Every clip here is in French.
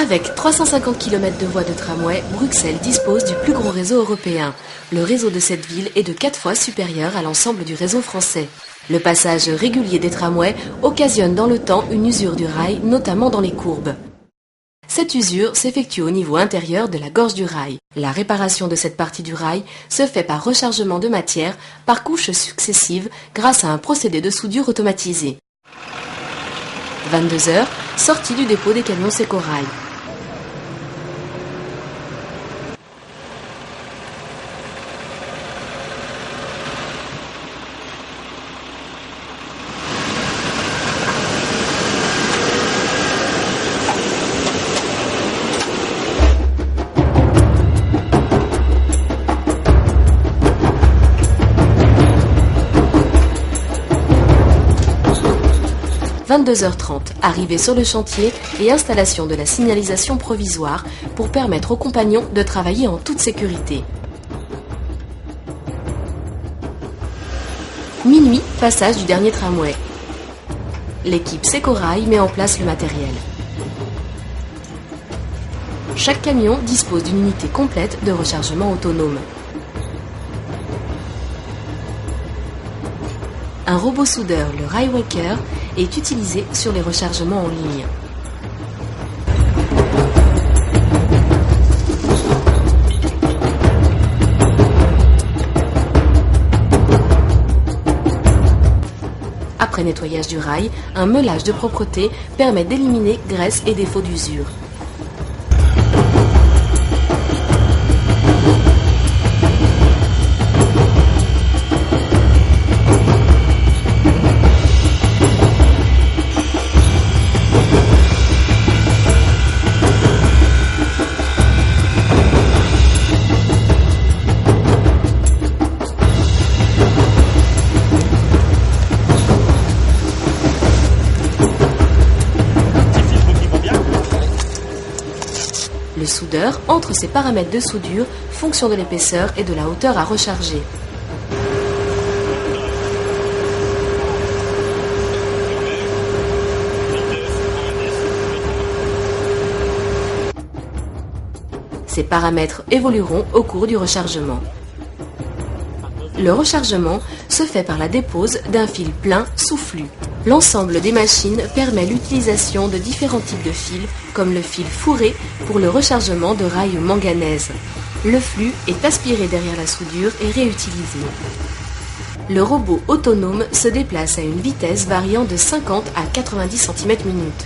Avec 350 km de voies de tramway, Bruxelles dispose du plus gros réseau européen. Le réseau de cette ville est de 4 fois supérieur à l'ensemble du réseau français. Le passage régulier des tramways occasionne dans le temps une usure du rail, notamment dans les courbes. Cette usure s'effectue au niveau intérieur de la gorge du rail. La réparation de cette partie du rail se fait par rechargement de matière par couches successives grâce à un procédé de soudure automatisé. 22h, sortie du dépôt des camions Secorail. « 22h30, arrivée sur le chantier et installation de la signalisation provisoire pour permettre aux compagnons de travailler en toute sécurité. Minuit, passage du dernier tramway. L'équipe Secorail met en place le matériel. Chaque camion dispose d'une unité complète de rechargement autonome. Un robot soudeur, le Railwaker, est utilisé sur les rechargements en ligne. Après nettoyage du rail, un meulage de propreté permet d'éliminer graisse et défauts d'usure. Le soudeur entre ses paramètres de soudure, fonction de l'épaisseur et de la hauteur à recharger. Ces paramètres évolueront au cours du rechargement. Le rechargement se fait par la dépose d'un fil plein sous flux. L'ensemble des machines permet l'utilisation de différents types de fils, comme le fil fourré pour le rechargement de rails manganèse. Le flux est aspiré derrière la soudure et réutilisé. Le robot autonome se déplace à une vitesse variant de 50 à 90 cm/minute.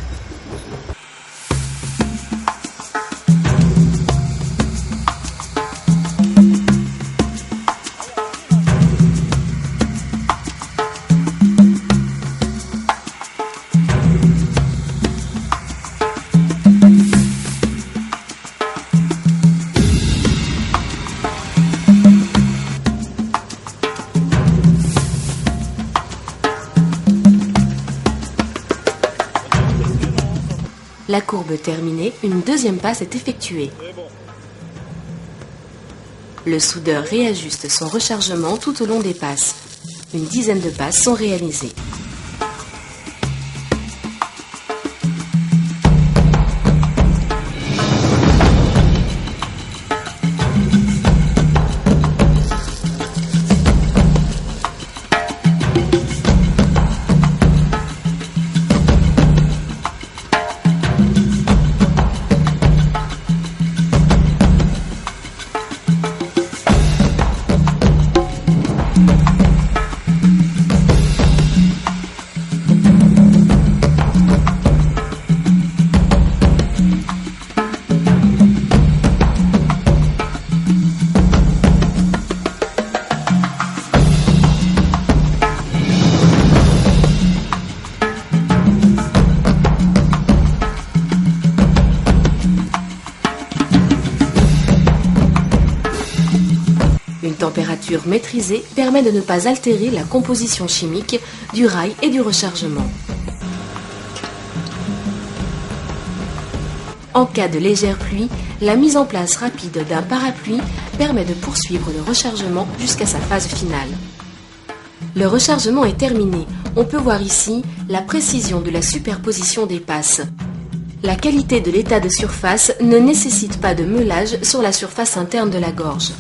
La courbe terminée, une deuxième passe est effectuée. Le soudeur réajuste son rechargement tout au long des passes. Une dizaine de passes sont réalisées. Une température maîtrisée permet de ne pas altérer la composition chimique du rail et du rechargement. En cas de légère pluie, la mise en place rapide d'un parapluie permet de poursuivre le rechargement jusqu'à sa phase finale. Le rechargement est terminé. On peut voir ici la précision de la superposition des passes. La qualité de l'état de surface ne nécessite pas de meulage sur la surface interne de la gorge.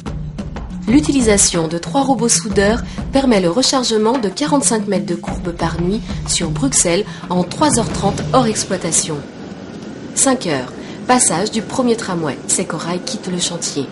L'utilisation de 3 robots soudeurs permet le rechargement de 45 mètres de courbe par nuit sur Bruxelles en 3h30 hors exploitation. 5 heures, passage du premier tramway. Secorail quitte le chantier.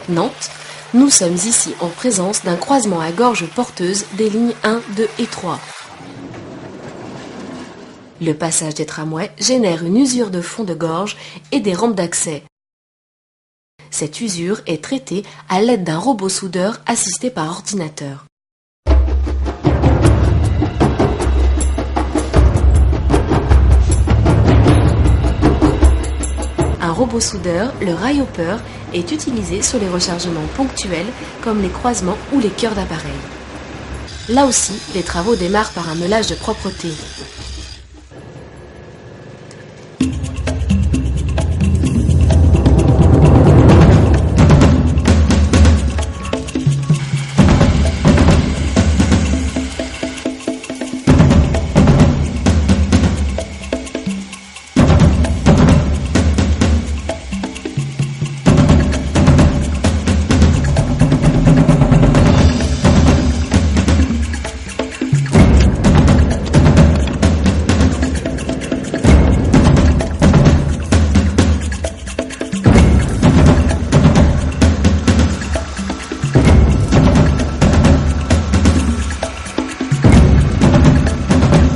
Nantes, nous sommes ici en présence d'un croisement à gorge porteuse des lignes 1, 2 et 3. Le passage des tramways génère une usure de fond de gorge et des rampes d'accès. Cette usure est traitée à l'aide d'un robot soudeur assisté par ordinateur. Un robot soudeur, le rail hopper, est utilisé sur les rechargements ponctuels comme les croisements ou les cœurs d'appareil. Là aussi, les travaux démarrent par un meulage de propreté.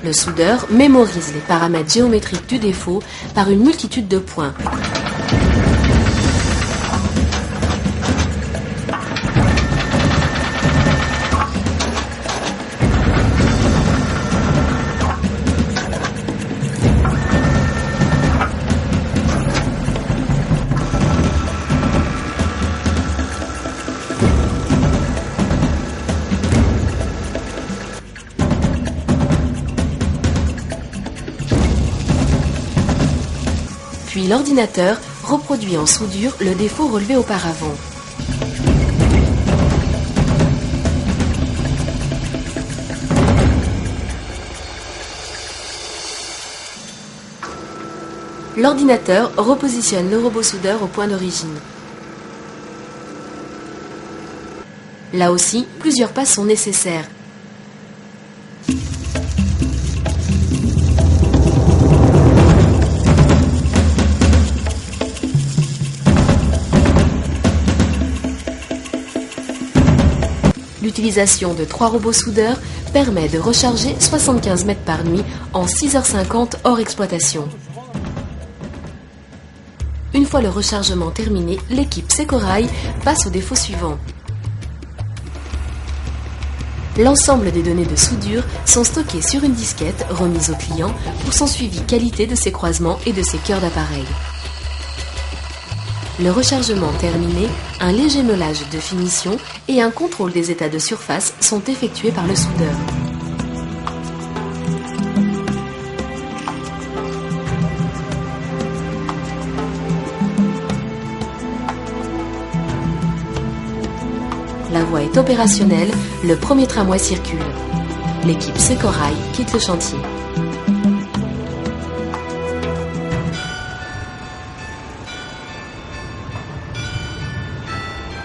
Le soudeur mémorise les paramètres géométriques du défaut par une multitude de points. Puis l'ordinateur reproduit en soudure le défaut relevé auparavant. L'ordinateur repositionne le robot soudeur au point d'origine. Là aussi, plusieurs pas sont nécessaires. L'utilisation de 3 robots soudeurs permet de recharger 75 mètres par nuit en 6h50 hors exploitation. Une fois le rechargement terminé, l'équipe Secorail passe au défaut suivant. L'ensemble des données de soudure sont stockées sur une disquette remise au client pour son suivi qualité de ses croisements et de ses cœurs d'appareil. Le rechargement terminé, un léger meulage de finition et un contrôle des états de surface sont effectués par le soudeur. La voie est opérationnelle, le premier tramway circule. L'équipe Secorail quitte le chantier.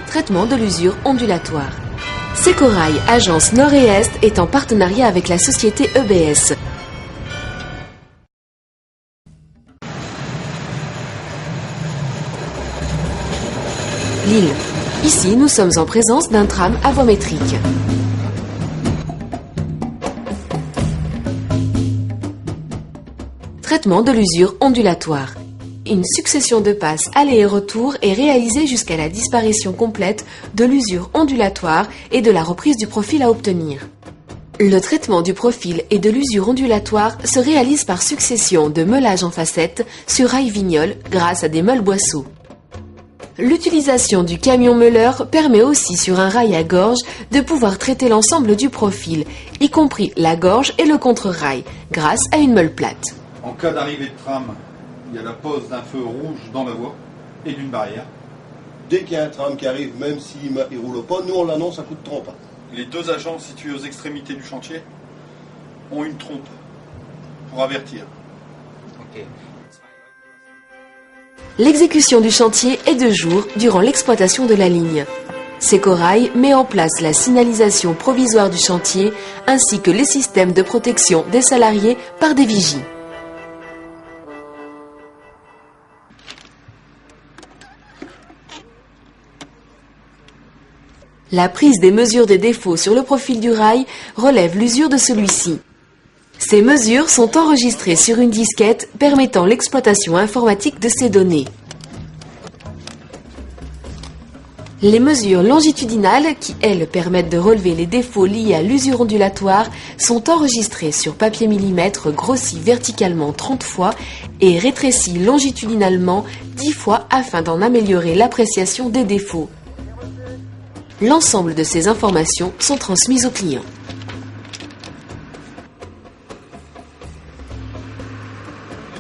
Traitement de l'usure ondulatoire. Secorail, agence Nord et Est, est en partenariat avec la société EBS. Lille. Ici, nous sommes en présence d'un tram à voie métrique. Traitement de l'usure ondulatoire. Une succession de passes aller et retour est réalisée jusqu'à la disparition complète de l'usure ondulatoire et de la reprise du profil à obtenir. Le traitement du profil et de l'usure ondulatoire se réalise par succession de meulages en facettes sur rail vignol grâce à des meules boisseaux. L'utilisation du camion meuleur permet aussi sur un rail à gorge de pouvoir traiter l'ensemble du profil, y compris la gorge et le contre-rail, grâce à une meule plate. En cas d'arrivée de tram, il y a la pose d'un feu rouge dans la voie et d'une barrière. Dès qu'il y a un tram qui arrive, même s'il ne roule pas, nous on l'annonce à coup de trompe. Les deux agents situés aux extrémités du chantier ont une trompe pour avertir. Okay. L'exécution du chantier est de jour durant l'exploitation de la ligne. Secorail met en place la signalisation provisoire du chantier ainsi que les systèmes de protection des salariés par des vigies. La prise des mesures des défauts sur le profil du rail relève l'usure de celui-ci. Ces mesures sont enregistrées sur une disquette permettant l'exploitation informatique de ces données. Les mesures longitudinales, qui elles permettent de relever les défauts liés à l'usure ondulatoire, sont enregistrées sur papier millimètre grossi verticalement 30 fois et rétréci longitudinalement 10 fois afin d'en améliorer l'appréciation des défauts. L'ensemble de ces informations sont transmises au client.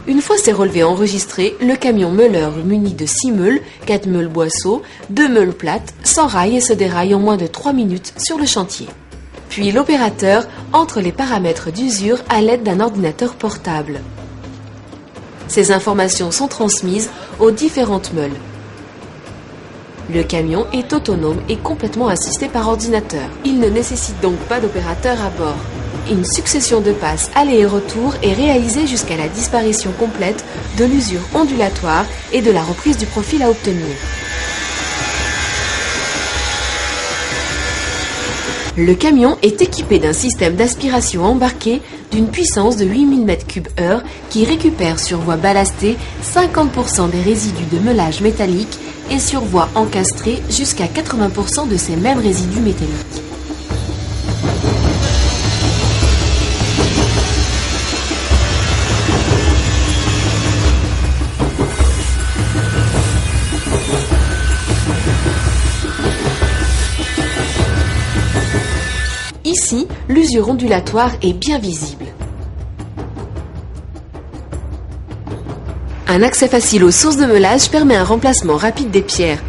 Une fois ces relevés enregistrés, le camion meuleur muni de 6 meules, 4 meules boisseaux, 2 meules plates, s'enraille et se déraille en moins de 3 minutes sur le chantier. Puis l'opérateur entre les paramètres d'usure à l'aide d'un ordinateur portable. Ces informations sont transmises aux différentes meules. Le camion est autonome et complètement assisté par ordinateur. Il ne nécessite donc pas d'opérateur à bord. Une succession de passes aller et retour est réalisée jusqu'à la disparition complète de l'usure ondulatoire et de la reprise du profil à obtenir. Le camion est équipé d'un système d'aspiration embarqué d'une puissance de 8000 m3/h qui récupère sur voie ballastée 50% des résidus de meulage métallique et sur voie encastrée jusqu'à 80% de ces mêmes résidus métalliques. Ici, l'usure ondulatoire est bien visible. Un accès facile aux sources de meulage permet un remplacement rapide des pierres.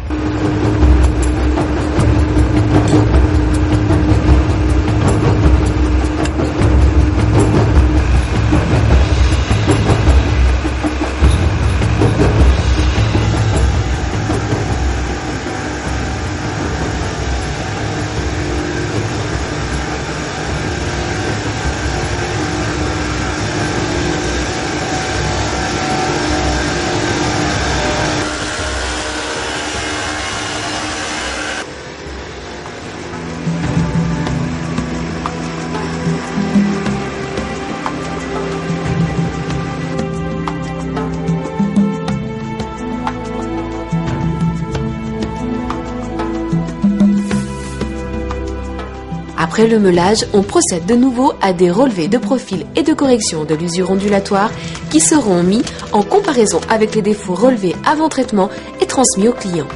Après le meulage, on procède de nouveau à des relevés de profil et de correction de l'usure ondulatoire qui seront mis en comparaison avec les défauts relevés avant traitement et transmis au client.